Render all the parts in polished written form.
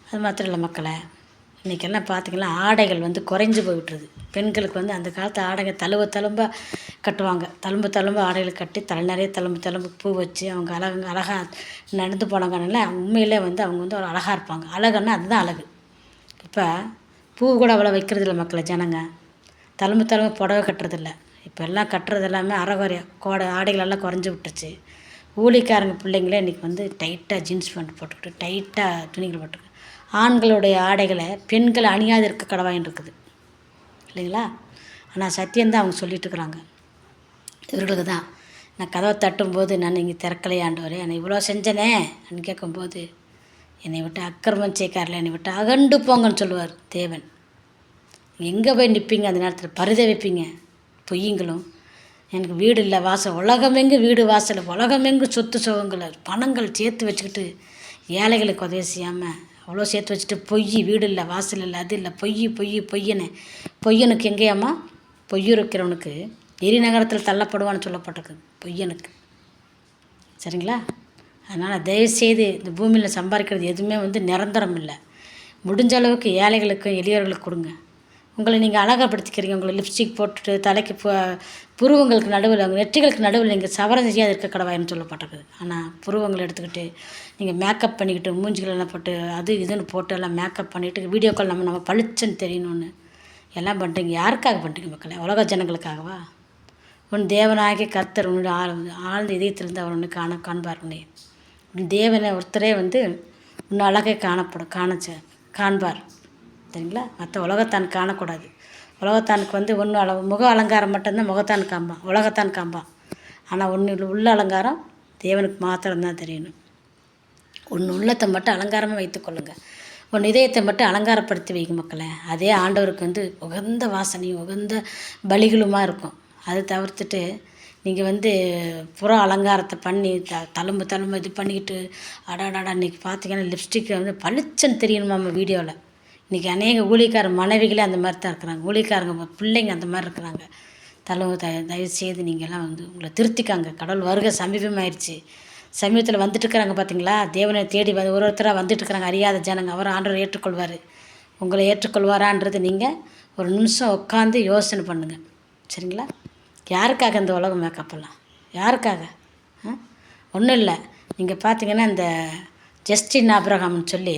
அது மாத்திரம் இல்லை மக்களே, இன்றைக்கெல்லாம் பார்த்திங்கன்னா ஆடைகள் வந்து குறைஞ்சி போய்விட்டுருது. பெண்களுக்கு வந்து அந்த காலத்து ஆடைகள் தழும்பாக கட்டுவாங்க. தழும்பு ஆடைகள் கட்டி தலை நிறைய தழும்பு பூ வச்சு அவங்க அழகாக நடந்து போனாங்கன்னா உண்மையிலே வந்து அவங்க வந்து ஒரு அழகாக இருப்பாங்க. அழகுன்னா அதுதான் அழகு. இப்போ பூ கூட அவ்வளோ வைக்கிறதில்ல மக்களை ஜனங்க. தழும்பு புடவை கட்டுறதில்ல. இப்போ எல்லாம் கட்டுறது எல்லாமே அரைகுறையாக ஆடைகள் எல்லாம் குறைஞ்சி விட்டுருச்சு. ஊழிக்காரங்க பிள்ளைங்களே இன்றைக்கி வந்து டைட்டாக ஜீன்ஸ் பேண்ட் போட்டுக்கிட்டு டைட்டாக துணிகள் போட்டுக்கிட்டு ஆண்களுடைய ஆடைகளை பெண்கள் அணியாது இருக்க கடவாயின்னு இருக்குது இல்லைங்களா? ஆனால் சத்தியம்தான் அவங்க சொல்லிகிட்டு இருக்கிறாங்க. இவர்களுக்கு தான் நான் கதவை தட்டும்போது நான் இங்கே திறக்கலையாண்டவரே, என்னை இவ்வளோ செஞ்சனே அப்படின்னு கேட்கும்போது, என்னை விட்டு அக்கிரமம் செய்க்காரில் என்னை விட்டு அகண்டு போங்கன்னு சொல்லுவார் தேவன். எங்கே போய் நிற்பீங்க அந்த நேரத்தில்? பரிதவிப்பீங்க பொய்யுங்களும். எனக்கு வீடு இல்லை, வாசல் உலகமெங்கு வீடு வாசல், உலகமெங்கு சொத்து சுகங்கள் பணங்கள் சேர்த்து வச்சுக்கிட்டு ஏழைகளுக்கு உதவி செய்யாமல் அவ்வளோ சேர்த்து வச்சுட்டு வீடு இல்லை, வாசல் இல்லை, அது இல்லை, பொய்யனுக்கு எங்கேயாம்மா? பொய்யுரைக்கிறவனுக்கு எரிநகரத்தில் தள்ளப்படுவான்னு சொல்லப்பட்டிருக்கு. பொய்யனுக்கு. சரிங்களா? அதனால் தயவுசெய்து இந்த பூமியில் சம்பாதிக்கிறது எதுவுமே வந்து நிரந்தரம் இல்லை. முடிஞ்ச அளவுக்கு ஏழைகளுக்கும் எளியவர்களுக்கு கொடுங்க. உங்களை நீங்கள் அழகாகப்படுத்திக்கிறீங்க. உங்களை லிப்ஸ்டிக் போட்டுட்டு தலைக்கு புருவங்களுக்கு நடுவில், நெற்றிகளுக்கு நடுவில் நீங்கள் சவரம் செய்யாது இருக்க கடவாயின்னு சொல்லப்பட்டிருக்குது. ஆனால் புருவங்களை எடுத்துக்கிட்டு நீங்கள் மேக்கப் பண்ணிக்கிட்டு மூஞ்சிகளெல்லாம் போட்டு அது இதுன்னு போட்டு எல்லாம் மேக்கப் பண்ணிவிட்டு வீடியோ கால் நம்ம பளிச்சுன்னு தெரியணும்னு எல்லாம் பண்ணுறீங்க. யாருக்காக பண்ணுறீங்க மக்களை? உலக ஜனங்களுக்காகவா? உன் தேவனாகிய கர்த்தர் உன்னுடைய ஆழ்ந்த இதயத்திலிருந்து அவர் ஒன்று காண்பார். உன் தேவனை ஒருத்தரே வந்து இன்னும் அழகை காண்பார். சரிங்களா? மற்ற உலகத்தான் காணக்கூடாது. உலகத்தானுக்கு வந்து ஒன்று முக அலங்காரம் மட்டும்தான் முகத்தான் காம்பான், உலகத்தான் காம்பான். ஆனால் ஒன்று உள்ள அலங்காரம் தேவனுக்கு மாத்திரம்தான் தெரியணும். ஒன்று உள்ளத்தை மட்டும் அலங்காரமாக வைத்துக்கொள்ளுங்க. ஒன்று இதயத்தை மட்டும் அலங்காரப்படுத்தி வைக்க மக்களை. அதே ஆண்டவருக்கு வந்து உகந்த வாசனையும் உகந்த பலிகளுமா இருக்கும். அதை தவிர்த்துட்டு நீங்கள் வந்து புற அலங்காரத்தை பண்ணி தழும்பு இது பண்ணிக்கிட்டு அடாடாடா இன்றைக்கி பார்த்தீங்கன்னா லிப்ஸ்டிக்கை வந்து பளிச்சுன்னு தெரியணுமா நம்ம வீடியோவில். இன்றைக்கி அநேக ஊழியக்கார மனைவிகளே அந்த மாதிரி தான் இருக்கிறாங்க. ஊழியக்காரங்க பிள்ளைங்க அந்த மாதிரி இருக்கிறாங்க. தயவுசெய்து நீங்கள்லாம் வந்து உங்களை திருத்திக்காங்க. கடவுள் வருகை சமீபமாயிடுச்சு. சமீபத்தில் வந்துட்டுருக்குறாங்க பார்த்தீங்களா? தேவனை தேடி ஒருத்தராக வந்துட்டுருக்குறாங்க அறியாத ஜனங்க. அவர் ஆண்டவர் ஏற்றுக்கொள்வார். உங்களை ஏற்றுக்கொள்வாரான்றது நீங்கள் ஒரு நிமிஷம் உட்காந்து யோசனை பண்ணுங்கள். சரிங்களா? யாருக்காக இந்த உலகம் மேக்கப்பெல்லாம்? யாருக்காக? ஒன்றும் இல்லை. நீங்கள் பார்த்தீங்கன்னா இந்த ஜஸ்டின் ஆபிரகாம்னு சொல்லி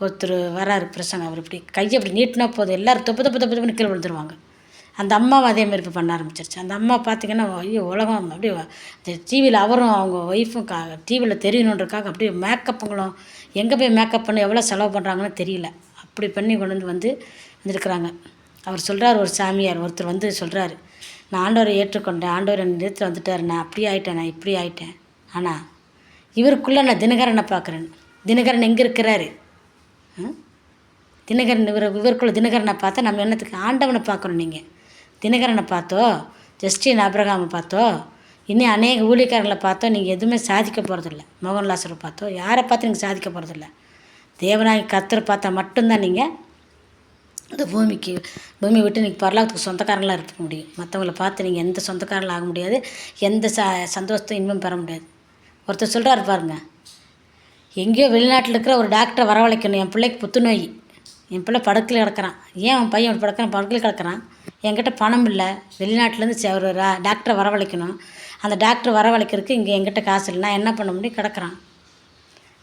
ஒருத்தர் வராரு பிரசங்க. அவர் இப்படி கையை அப்படி நீட்டினா போதும் எல்லோரும் தொப்பு கீழே விழுந்துருவாங்க. அந்த அம்மாவும் அதேமாதிரி இப்போ பண்ண ஆரம்பிச்சிருச்சு. அந்த அம்மா பார்த்திங்கன்னா ஐயோ உலகம் அப்படியே இந்த டிவியில் அவரும் அவங்க ஒய்ஃபும் டிவியில் தெரியணுன்றக்காக அப்படியே மேக்கப்புங்களும் எங்கே போய் மேக்கப் பண்ணி எவ்வளோ செலவு பண்ணுறாங்கன்னு தெரியல. அப்படி பண்ணி கொண்டு வந்துருக்குறாங்க. அவர் சொல்கிறார், ஒரு சாமியார் ஒருத்தர் வந்து சொல்கிறாரு, நான் ஆண்டவரை ஏற்றுக்கொண்டேன், ஆண்டவர் என் நிறுத்தி வந்துட்டார், நான் அப்படி ஆகிட்டேன், நான் இப்படி ஆகிட்டேன். ஆனால் இவருக்குள்ளே நான் தினகரனை பார்க்குறேன். தினகரன் எங்கே இருக்கிறாரு? தினகரன் இவருக்குள்ள தினகரனை பார்த்தா நம்ம என்னத்துக்கு? ஆண்டவனை பார்க்கணும். நீங்கள் தினகரனை பார்த்தோ, ஜஸ்டின் ஆபிரகாமை பார்த்தோ, இன்னும் அநேக ஊழியக்காரங்களை பார்த்தோ நீங்கள் எதுவுமே சாதிக்க போகிறதில்ல. மோகன்லாசரை பார்த்தோ யாரை பார்த்து நீங்கள் சாதிக்க போகிறதில்ல. தேவனாகி கர்த்தரை பார்த்தா மட்டும்தான் நீங்கள் இந்த பூமி விட்டு நீங்கள் பரலோகத்துக்கு சொந்தக்காரங்களாக இருக்க முடியும். மற்றவங்களை பார்த்து நீங்கள் எந்த சொந்தக்காரங்களும் ஆக முடியாது. எந்த சந்தோஷத்தை இன்னும் பெற முடியாது. ஒருத்தர் சொல்கிறாரு பாருங்க, எங்கேயோ வெளிநாட்டில் இருக்கிற ஒரு டாக்டரை வரவழைக்கணும். என் பிள்ளைக்கு புத்துநோய், என் பிள்ளை படுக்கையில் கிடக்கிறான். ஏன் அவன் பையன் படுக்கையில் கிடக்கிறான்? என்கிட்ட பணம் இல்லை, வெளிநாட்டிலேருந்து ஒரு டாக்டரை வரவழைக்கணும். அந்த டாக்டர் வரவழைக்கிறதுக்கு இங்கே என்கிட்ட காசு இல்லை, நான் என்ன பண்ண முடியும்? கிடக்கிறான்.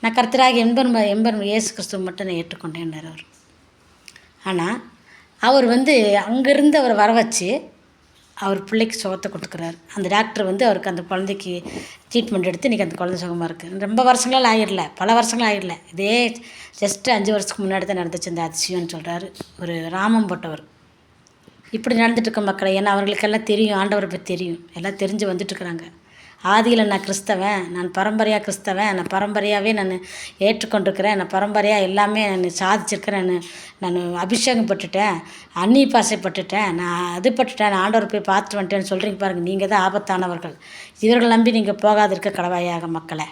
நான் கர்த்தராகி எம்பெரும் இயேசு கிறிஸ்துவ மட்டும் நான் ஏற்றுக்கொண்டேன்னார் அவர். ஆனால் அவர் வந்து அங்கேருந்து அவர் வர வச்சு அவர் பிள்ளைக்கு சுகத்தை கொடுக்குறாரு. அந்த டாக்டர் வந்து அவருக்கு அந்த குழந்தைக்கு ட்ரீட்மெண்ட் எடுத்து இன்றைக்கி அந்த குழந்தை சுகமாக இருக்குது. ரொம்ப வருஷங்களால் ஆகிடல, பல வருஷங்கள் ஆகிடல. இதே ஜஸ்ட்டு 5 வருஷத்துக்கு முன்னாடி தான் நடந்துச்சு இந்த அதிசயம்னு சொல்கிறாரு ஒரு ராமம் போட்டவர். இப்படி நடந்துட்டுருக்க மக்களை. ஏன்னா அவர்களுக்கெல்லாம் தெரியும், ஆண்டவரை பற்றி தெரியும், எல்லாம் தெரிஞ்சு வந்துட்டுருக்குறாங்க. ஆதியில் நான் கிறிஸ்தவன், நான் பரம்பரையாக கிறிஸ்தவன், நான் பரம்பரையாகவே நான் ஏற்றுக்கொண்டிருக்கிறேன், நான் பரம்பரையாக எல்லாமே நான் சாதிச்சிருக்கிறேன், நான் அபிஷேகம் பட்டுட்டேன், அந்நிய பாசைப்பட்டுட்டேன், நான் அது பட்டுட்டேன், நான் ஆண்டவர் போய் பார்த்துட்டு வந்துட்டேன்னு சொல்கிறீங்க பாருங்கள். நீங்கள் தான் ஆபத்தானவர்கள். இவர்கள் நம்பி நீங்கள் போகாதிருக்க கடவாயாக மக்களை.